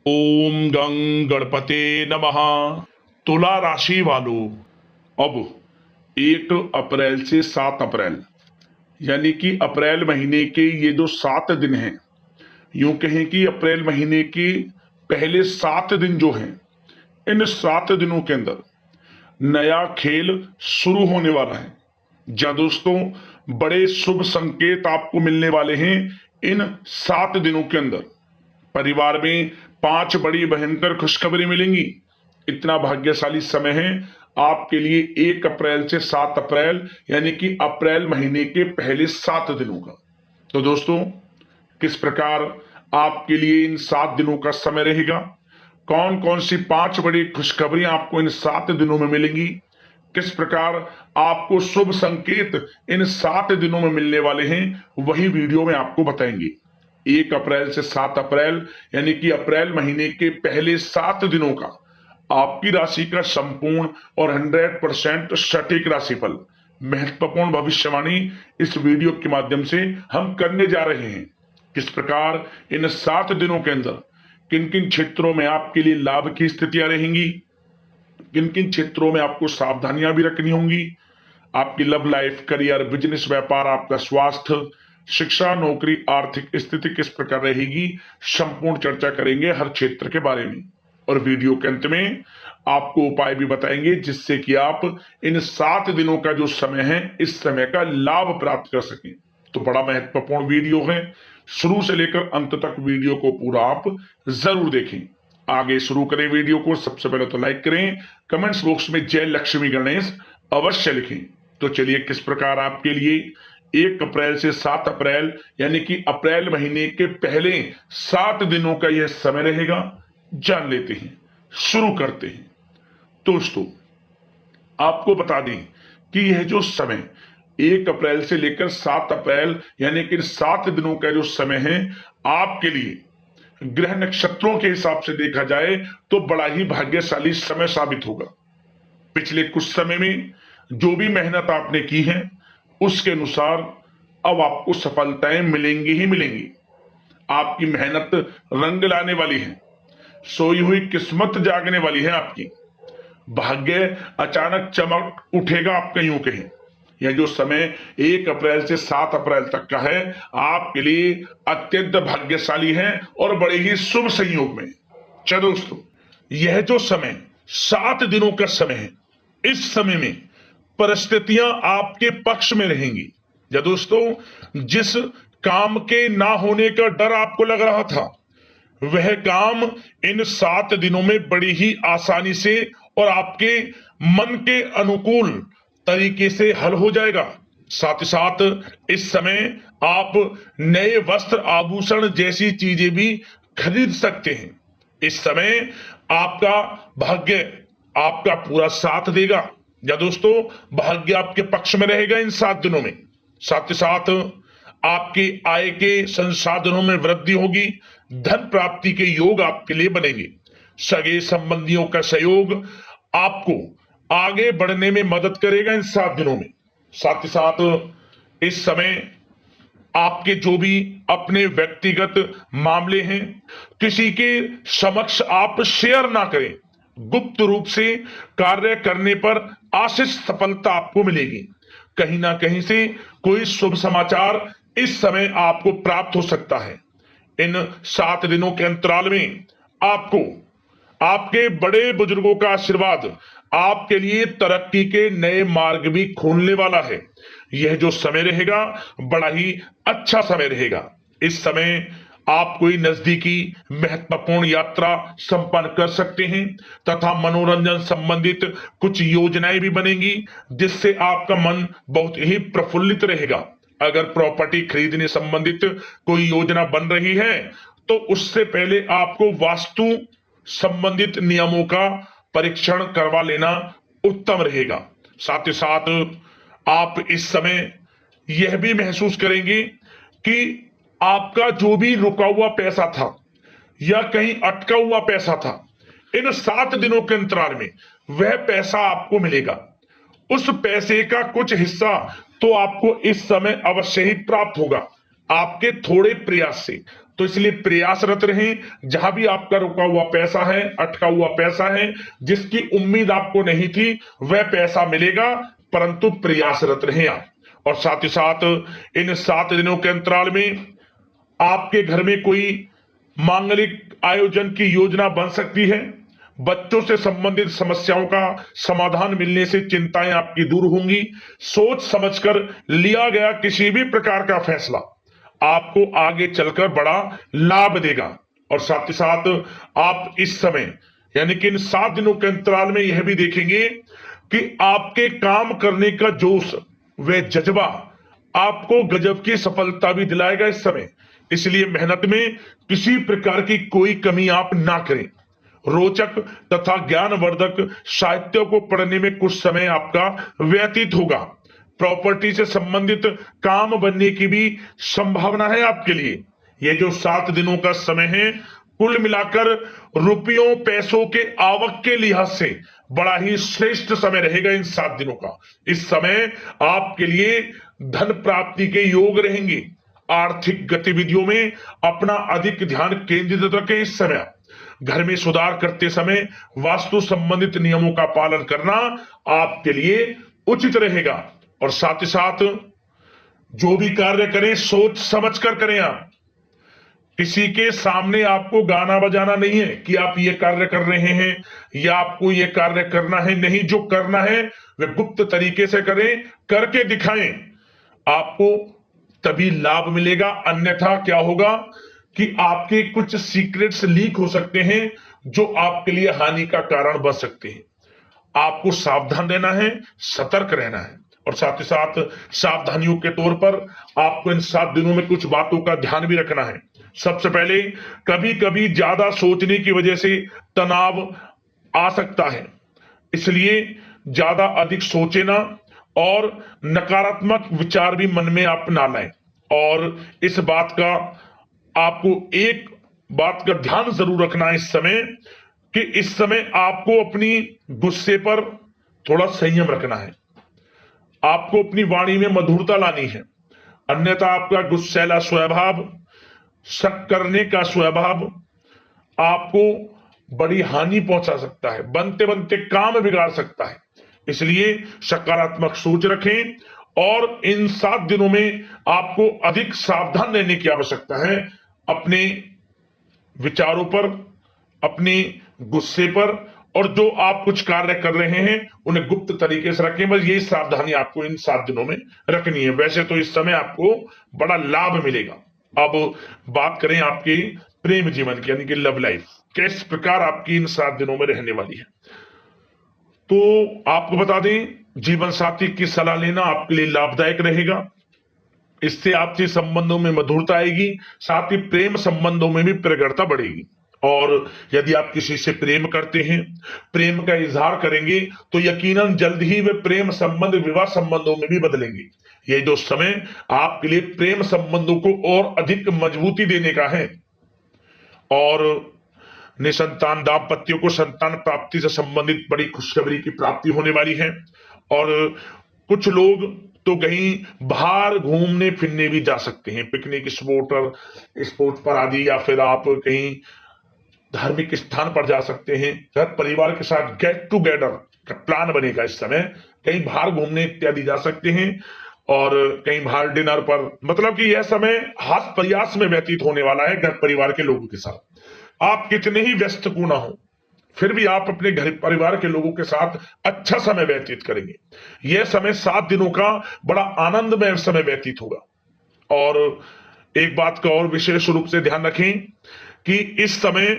ओम गं गणपते नमः। तुला राशि वालों, अब 1 अप्रैल से 7 अप्रैल यानी कि अप्रैल महीने के ये जो 7 दिन हैं, यूं कहें कि अप्रैल महीने के पहले 7 दिन जो हैं, इन 7 दिनों के अंदर नया खेल शुरू होने वाला है। जहां दोस्तों बड़े शुभ संकेत आपको मिलने वाले हैं। इन 7 दिनों के अंदर परिवार में 5 बड़ी भयंकर खुशखबरी मिलेंगी। इतना भाग्यशाली समय है आपके लिए 1 अप्रैल से 7 अप्रैल यानी कि अप्रैल महीने के पहले 7 दिनों का। तो दोस्तों, किस प्रकार आपके लिए इन 7 दिनों का समय रहेगा, कौन कौन सी 5 बड़ी खुशखबरियां आपको इन 7 दिनों में मिलेंगी, किस प्रकार आपको शुभ संकेत इन 7 दिनों में मिलने वाले हैं, वही वीडियो में आपको बताएंगे। 1 अप्रैल से 7 अप्रैल यानी कि अप्रैल महीने के पहले 7 दिनों का आपकी राशि का संपूर्ण और 100% सटीक राशिफल, महत्वपूर्ण भविष्यवाणी इस वीडियो के माध्यम से हम करने जा रहे हैं। किस प्रकार इन 7 दिनों के अंदर किन किन क्षेत्रों में आपके लिए लाभ की स्थितियां रहेंगी, किन किन क्षेत्रों में आपको सावधानियां भी रखनी होंगी, आपकी लव लाइफ, करियर, बिजनेस, व्यापार, आपका स्वास्थ्य, शिक्षा, नौकरी, आर्थिक स्थिति किस प्रकार रहेगी, संपूर्ण चर्चा करेंगे हर क्षेत्र के बारे में। और वीडियो के अंत में आपको उपाय भी बताएंगे जिससे कि आप इन 7 दिनों का जो समय है, इस समय का लाभ प्राप्त कर सकें। तो बड़ा महत्वपूर्ण वीडियो है, शुरू से लेकर अंत तक वीडियो को पूरा आप जरूर देखें। आगे शुरू करें वीडियो को। सबसे पहले तो लाइक करें, कमेंट्स बॉक्स में जय लक्ष्मी गणेश अवश्य लिखें। तो चलिए, किस प्रकार आपके लिए 1 अप्रैल से 7 अप्रैल यानी कि अप्रैल महीने के पहले 7 दिनों का यह समय रहेगा, जान लेते हैं, शुरू करते हैं। दोस्तों, आपको बता दें कि यह जो समय 1 अप्रैल से लेकर 7 अप्रैल यानी कि 7 दिनों का जो समय है, आपके लिए ग्रह नक्षत्रों के हिसाब से देखा जाए तो बड़ा ही भाग्यशाली समय साबित होगा। पिछले कुछ समय में जो भी मेहनत आपने की है, उसके अनुसार अब आपको सफलताएं मिलेंगी ही मिलेंगी। आपकी मेहनत रंग लाने वाली है, सोई हुई किस्मत जागने वाली है आपकी। भाग्य अचानक चमक उठेगा, आप कहीं कहें। यह जो समय 1 अप्रैल से 7 अप्रैल तक का है, आपके लिए अत्यंत भाग्यशाली है और बड़े ही शुभ संयोग में। चलो दोस्तों, यह जो समय 7 दिनों का समय है, इस समय में परिस्थितियां आपके पक्ष में रहेंगी। या दोस्तों, जिस काम के ना होने का डर आपको लग रहा था, वह काम इन 7 दिनों में बड़ी ही आसानी से और आपके मन के अनुकूल तरीके से हल हो जाएगा। साथ ही साथ इस समय आप नए वस्त्र, आभूषण जैसी चीजें भी खरीद सकते हैं। इस समय आपका भाग्य आपका पूरा साथ देगा। या दोस्तों, भाग्य आपके पक्ष में रहेगा इन 7 दिनों में। साथ ही साथ आपकी आय के संसाधनों में वृद्धि होगी, धन प्राप्ति के योग आपके लिए बनेंगे। सगे संबंधियों का सहयोग आपको आगे बढ़ने में मदद करेगा इन 7 दिनों में। साथ ही साथ इस समय आपके जो भी अपने व्यक्तिगत मामले हैं, किसी के समक्ष आप शेयर ना करें। गुप्त रूप से कार्य करने पर आशीष सफलता आपको मिलेगी। कहीं ना कहीं से कोई शुभ समाचार इस समय आपको प्राप्त हो सकता है। इन 7 दिनों के अंतराल में आपको आपके बड़े बुजुर्गों का आशीर्वाद आपके लिए तरक्की के नए मार्ग भी खोलने वाला है। यह जो समय रहेगा, बड़ा ही अच्छा समय रहेगा। इस समय आप कोई नजदीकी महत्वपूर्ण यात्रा संपन्न कर सकते हैं तथा मनोरंजन संबंधित कुछ योजनाएं भी बनेंगी, जिससे आपका मन बहुत ही प्रफुल्लित रहेगा। अगर प्रॉपर्टी खरीदने संबंधित कोई योजना बन रही है, तो उससे पहले आपको वास्तु संबंधित नियमों का परीक्षण करवा लेना उत्तम रहेगा। साथ ही साथ आप इस समय यह भी महसूस करेंगे कि आपका जो भी रुका हुआ पैसा था या कहीं अटका हुआ पैसा था, इन 7 दिनों के अंतराल में वह पैसा आपको मिलेगा। उस पैसे का कुछ हिस्सा तो आपको इस समय अवश्य ही प्राप्त होगा। आपके थोड़े प्रयास से तो इसलिए प्रयासरत रहें। जहां भी आपका रुका हुआ पैसा है, अटका हुआ पैसा है, जिसकी उम्मीद आपको नहीं थी, वह पैसा मिलेगा, परंतु प्रयासरत रहें आप। और साथ ही साथ इन 7 दिनों के अंतराल में आपके घर में कोई मांगलिक आयोजन की योजना बन सकती है। बच्चों से संबंधित समस्याओं का समाधान मिलने से चिंताएं आपकी दूर होंगी। सोच समझकर लिया गया किसी भी प्रकार का फैसला आपको आगे चलकर बड़ा लाभ देगा। और साथ ही साथ आप इस समय यानी कि इन 7 दिनों के अंतराल में यह भी देखेंगे कि आपके काम करने का जोश व जज्बा आपको गजब की सफलता भी दिलाएगा इस समय। इसलिए मेहनत में किसी प्रकार की कोई कमी आप ना करें। रोचक तथा ज्ञानवर्धक साहित्य को पढ़ने में कुछ समय आपका व्यतीत होगा। प्रॉपर्टी से संबंधित काम बनने की भी संभावना है आपके लिए। ये जो 7 दिनों का समय है, कुल मिलाकर रुपयों पैसों के आवक के लिहाज से बड़ा ही श्रेष्ठ समय रहेगा इन 7 दिनों का। इस समय आपके लिए धन प्राप्ति के योग रहेंगे। आर्थिक गतिविधियों में अपना अधिक ध्यान केंद्रित रखें। इस समय घर में सुधार करते समय वास्तु संबंधित नियमों का पालन करना आपके लिए उचित रहेगा। और साथ ही साथ जो भी कार्य करें सोच समझकर करें। आप किसी के सामने आपको गाना बजाना नहीं है कि आप ये कार्य कर रहे हैं या आपको ये कार्य करना है। नहीं, जो करना है वह गुप्त तरीके से करें, करके दिखाएं। आपको तभी लाभ मिलेगा। अन्यथा क्या होगा कि आपके कुछ सीक्रेट्स लीक हो सकते हैं जो आपके लिए हानि का कारण बन सकते हैं। आपको सावधान रहना है, सतर्क रहना है। और साथ ही साथ सावधानियों के तौर पर आपको इन 7 दिनों में कुछ बातों का ध्यान भी रखना है। सबसे पहले, कभी कभी ज्यादा सोचने की वजह से तनाव आ सकता है, इसलिए ज्यादा अधिक सोचे ना और नकारात्मक विचार भी मन में आप ना लाएं। और इस बात का आपको एक बात का ध्यान जरूर रखना है इस समय कि इस समय आपको अपनी गुस्से पर थोड़ा संयम रखना है। आपको अपनी वाणी में मधुरता लानी है, अन्यथा आपका गुस्सैला स्वभाव, शक करने का स्वभाव आपको बड़ी हानि पहुंचा सकता है, बनते बनते काम बिगाड़ सकता है। इसलिए सकारात्मक सोच रखें और इन 7 दिनों में आपको अधिक सावधान रहने की आवश्यकता है। अपने विचारों पर, अपने गुस्से पर, और जो आप कुछ कार्य कर रहे हैं उन्हें गुप्त तरीके से रखें। बस यही सावधानी आपको इन 7 दिनों में रखनी है। वैसे तो इस समय आपको बड़ा लाभ मिलेगा। अब बात करें आपके प्रेम जीवन की, यानी कि लव लाइफ किस प्रकार आपकी इन 7 दिनों में रहने वाली है। तो आपको बता दें, जीवन साथी की सलाह लेना आपके लिए लाभदायक रहेगा। इससे आपसी संबंधों में मधुरता आएगी, साथ ही प्रेम संबंधों में भी प्रगाढ़ता बढ़ेगी। और यदि आप किसी से प्रेम करते हैं, प्रेम का इजहार करेंगे, तो यकीनन जल्द ही वे प्रेम संबंध विवाह संबंधों में भी बदलेंगे। ये जो समय आपके लिए प्रेम संबंधों को और अधिक मजबूती देने का है। और निसंतान दाम्पत्यों को संतान प्राप्ति से संबंधित बड़ी खुशखबरी की प्राप्ति होने वाली है। और कुछ लोग तो कहीं बाहर घूमने फिरने भी जा सकते हैं, पिकनिक स्पॉट पर आदि, या फिर आप कहीं धार्मिक स्थान पर जा सकते हैं। घर परिवार के साथ गेट टुगेदर का प्लान बनेगा इस समय। कहीं बाहर घूमने इत्यादि जा सकते हैं और कहीं बाहर डिनर पर, मतलब कि यह समय हास प्रयास में व्यतीत होने वाला है घर परिवार के लोगों के साथ। आप कितने ही व्यस्त क्यों ना हो, फिर भी आप अपने घर परिवार के लोगों के साथ अच्छा समय व्यतीत करेंगे। यह समय 7 दिनों का बड़ा आनंदमय समय व्यतीत होगा। और एक बात का और विशेष रूप से ध्यान रखें कि इस समय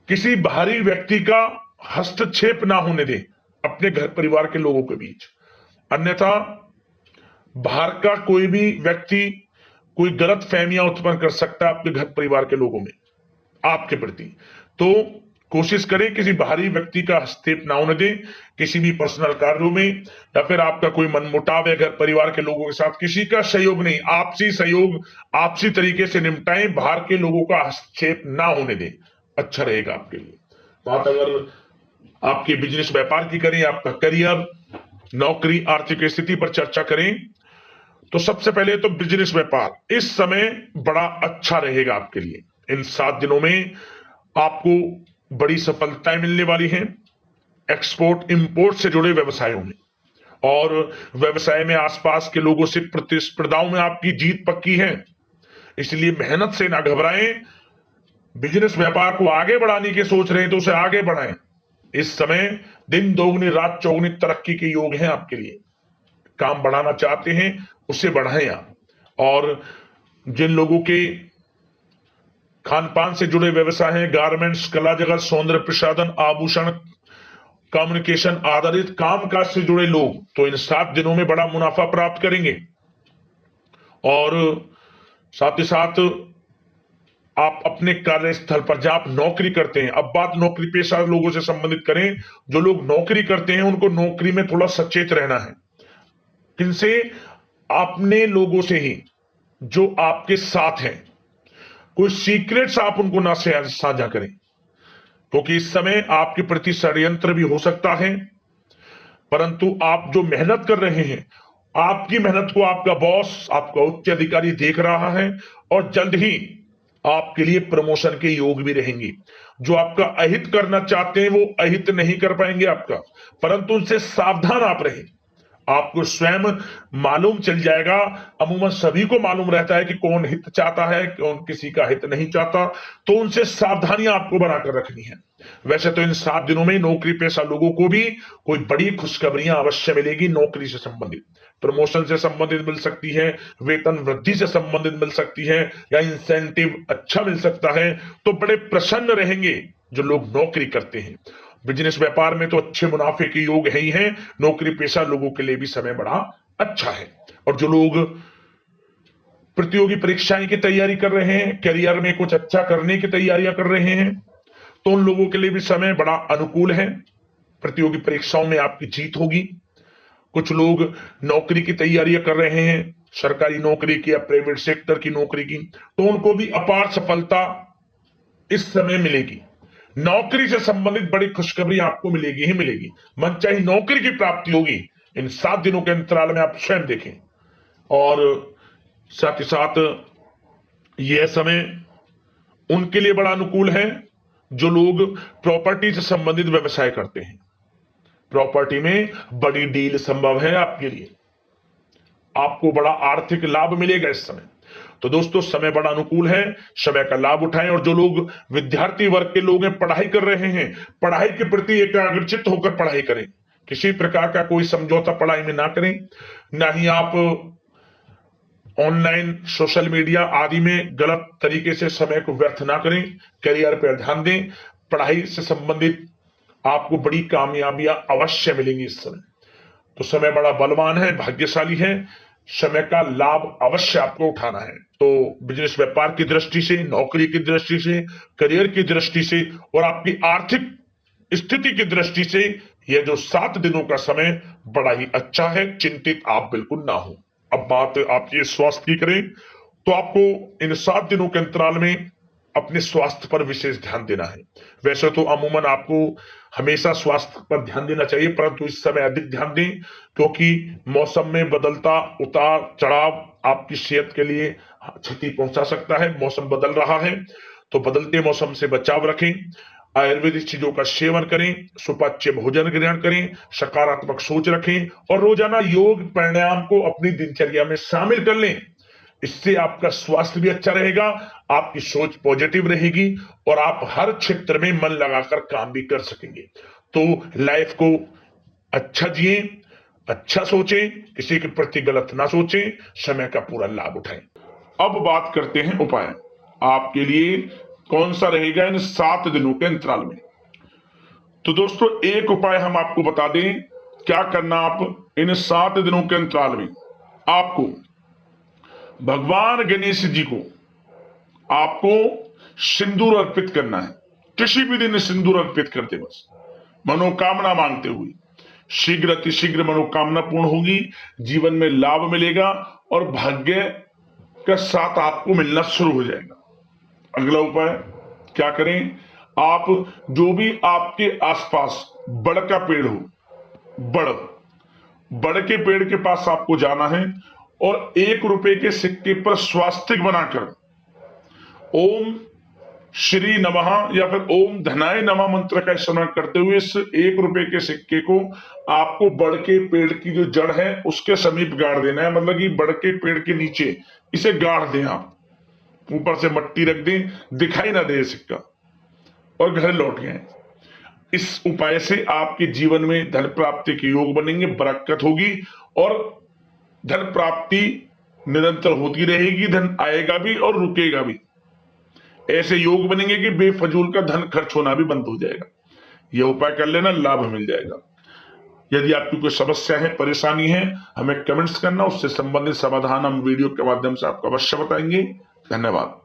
किसी बाहरी व्यक्ति का हस्तक्षेप ना होने दें अपने घर परिवार के लोगों के बीच। अन्यथा बाहर का कोई भी व्यक्ति कोई गलत फहमियां उत्पन्न कर सकता है आपके घर परिवार के लोगों में आपके प्रति। तो कोशिश करें किसी बाहरी व्यक्ति का हस्तक्षेप ना होने दें किसी भी पर्सनल कार्यों में, या फिर आपका कोई मनमुटाव है घर परिवार के लोगों के साथ, किसी का सहयोग नहीं, आपसी सहयोग आपसी तरीके से निपटाएं। बाहर के लोगों का हस्तक्षेप ना होने दें, अच्छा रहेगा आपके लिए। बात अगर आपके बिजनेस व्यापार की करें, आपका करियर, नौकरी, आर्थिक स्थिति पर चर्चा करें, तो सबसे पहले तो बिजनेस व्यापार इस समय बड़ा अच्छा रहेगा आपके लिए। इन 7 दिनों में आपको बड़ी सफलताएं मिलने वाली हैं। एक्सपोर्ट इंपोर्ट से जुड़े व्यवसायों में और व्यवसाय में आसपास के लोगों से प्रतिस्पर्धाओं में आपकी जीत पक्की है, इसलिए मेहनत से ना घबराएं। बिजनेस व्यापार को आगे बढ़ाने की सोच रहे हैं तो उसे आगे बढ़ाएं। इस समय दिन दोगुनी रात चौगुनी तरक्की के योग हैं आपके लिए। काम बढ़ाना चाहते हैं उसे बढ़ाएं आप। और जिन लोगों के खान पान से जुड़े व्यवसाय हैं, गारमेंट्स, कला जगत, सौंदर्य प्रसाधन, आभूषण, कम्युनिकेशन आधारित कामकाज से जुड़े लोग तो इन 7 दिनों में बड़ा मुनाफा प्राप्त करेंगे। और साथ ही साथ आप अपने कार्यस्थल पर जहां आप नौकरी करते हैं, अब बात नौकरी पेशा लोगों से संबंधित करें, जो लोग नौकरी करते हैं उनको नौकरी में थोड़ा सचेत रहना है। किनसे? अपने लोगों से ही जो आपके साथ हैं। कोई सीक्रेट्स आप उनको ना साझा करें, क्योंकि इस समय आपके प्रति षड्यंत्र भी हो सकता है। परंतु आप जो मेहनत कर रहे हैं, आपकी मेहनत को आपका बॉस, आपका उच्च अधिकारी देख रहा है और जल्द ही आपके लिए प्रमोशन के योग भी रहेंगे। जो आपका अहित करना चाहते हैं वो अहित नहीं कर पाएंगे आपका, परंतु उनसे सावधान आप रहें। आपको स्वयं मालूम चल जाएगा। अमूमन सभी को मालूम रहता है कि कौन हित चाहता है, कौन किसी का हित नहीं चाहता, तो उनसे सावधानियां आपको बनाकर रखनी है। वैसे तो इन 7 दिनों में नौकरी पेशा लोगों को भी कोई बड़ी खुशखबरियां अवश्य मिलेगी। नौकरी से संबंधित, प्रमोशन से संबंधित मिल सकती है, वेतन वृद्धि से संबंधित मिल सकती है, या इंसेंटिव अच्छा मिल सकता है। तो बड़े प्रसन्न रहेंगे जो लोग नौकरी करते हैं। बिजनेस व्यापार में तो अच्छे मुनाफे के योग है ही हैं। नौकरी पेशा लोगों के लिए भी समय बड़ा अच्छा है। और जो लोग प्रतियोगी परीक्षाएं की तैयारी कर रहे हैं, करियर में कुछ अच्छा करने की तैयारियां कर रहे हैं, तो उन लोगों के लिए भी समय बड़ा अनुकूल है। प्रतियोगी परीक्षाओं में आपकी जीत होगी। कुछ लोग नौकरी की तैयारियां कर रहे हैं, सरकारी नौकरी की या प्राइवेट सेक्टर की नौकरी की, तो उनको भी अपार सफलता इस समय मिलेगी। नौकरी से संबंधित बड़ी खुशखबरी आपको मिलेगी ही मिलेगी। मनचाही नौकरी की प्राप्ति होगी इन 7 दिनों के अंतराल में, आप स्वयं देखें। और साथ ही साथ यह समय उनके लिए बड़ा अनुकूल है जो लोग प्रॉपर्टी से संबंधित व्यवसाय करते हैं। प्रॉपर्टी में बड़ी डील संभव है आपके लिए। आपको बड़ा आर्थिक लाभ मिलेगा इस समय। तो दोस्तों, समय बड़ा अनुकूल है, समय का लाभ उठाएं। और जो लोग विद्यार्थी वर्ग के लोग हैं, पढ़ाई कर रहे हैं, पढ़ाई के प्रति एकाग्रचित्त होकर पढ़ाई करें। किसी प्रकार का कोई समझौता पढ़ाई में ना करें। ना ही आप ऑनलाइन सोशल मीडिया आदि में गलत तरीके से समय को व्यर्थ ना करें। करियर पर ध्यान दें। पढ़ाई से संबंधित आपको बड़ी कामयाबियां अवश्य मिलेंगी इस समय। तो समय बड़ा बलवान है, भाग्यशाली है। समय का लाभ अवश्य आपको उठाना है। तो बिजनेस व्यापार की दृष्टि से, नौकरी की दृष्टि से, करियर की दृष्टि से और आपकी आर्थिक स्थिति की दृष्टि से यह जो 7 दिनों का समय बड़ा ही अच्छा है। चिंतित आप बिल्कुल ना हो। अब बात आपकी स्वास्थ्य की करें तो आपको इन 7 दिनों के अंतराल में अपने स्वास्थ्य पर विशेष ध्यान देना है। वैसे तो अमूमन आपको हमेशा स्वास्थ्य पर ध्यान देना चाहिए, परंतु इस समय अधिक ध्यान दें, क्योंकि मौसम में बदलता उतार चढ़ाव आपकी सेहत के लिए क्षति पहुंचा सकता है। मौसम बदल रहा है, तो बदलते मौसम से बचाव रखें। आयुर्वेदिक चीजों का सेवन करें, सुपाच्य भोजन ग्रहण करें, सकारात्मक सोच रखें और रोजाना योग प्राणायाम को अपनी दिनचर्या में शामिल कर लें। इससे आपका स्वास्थ्य भी अच्छा रहेगा, आपकी सोच पॉजिटिव रहेगी और आप हर क्षेत्र में मन लगाकर काम भी कर सकेंगे। तो लाइफ को अच्छा जिए, अच्छा सोचें, किसी के प्रति गलत ना सोचें, समय का पूरा लाभ उठाएं। अब बात करते हैं उपाय। आपके लिए कौन सा रहेगा इन 7 दिनों के अंतराल में। तो दोस्तों, एक उपाय हम आपको बता दें क्या करना। आप इन 7 दिनों के अंतराल में आपको भगवान गणेश जी को आपको सिंदूर अर्पित करना है। किसी भी दिन सिंदूर अर्पित करते बस मनोकामना मांगते हुए शीघ्र अतिशीघ्र मनोकामना पूर्ण होगी, जीवन में लाभ मिलेगा और भाग्य का साथ आपको मिलना शुरू हो जाएगा। अगला उपाय क्या करें। आप जो भी आपके आसपास बड़ का पेड़ हो, बड़ के पेड़ के पास आपको जाना है और 1 रुपए के सिक्के पर स्वास्तिक बनाकर ओम श्री नमः या फिर ओम धनाय नमः मंत्र का स्मरण करते हुए इस 1 रुपए के सिक्के को आपको बड़ के पेड़ की जो जड़ है उसके समीप गाड़ देना है। मतलब कि बड़ के पेड़ के नीचे इसे गाड़ दें, आप ऊपर से मट्टी रख दें, दिखाई ना दे सिक्का, और घर लौट गए। इस उपाय से आपके जीवन में धन प्राप्ति के योग बनेंगे, बरकत होगी और धन प्राप्ति निरंतर होती रहेगी, धन आएगा भी और रुकेगा भी। ऐसे योग बनेंगे कि बेफजूल का धन खर्च होना भी बंद हो जाएगा। यह उपाय कर लेना, लाभ मिल जाएगा। यदि आपकी कोई समस्या है, परेशानी है, हमें कमेंट्स करना, उससे संबंधित समाधान हम वीडियो के माध्यम से आपको अवश्य बताएंगे। धन्यवाद।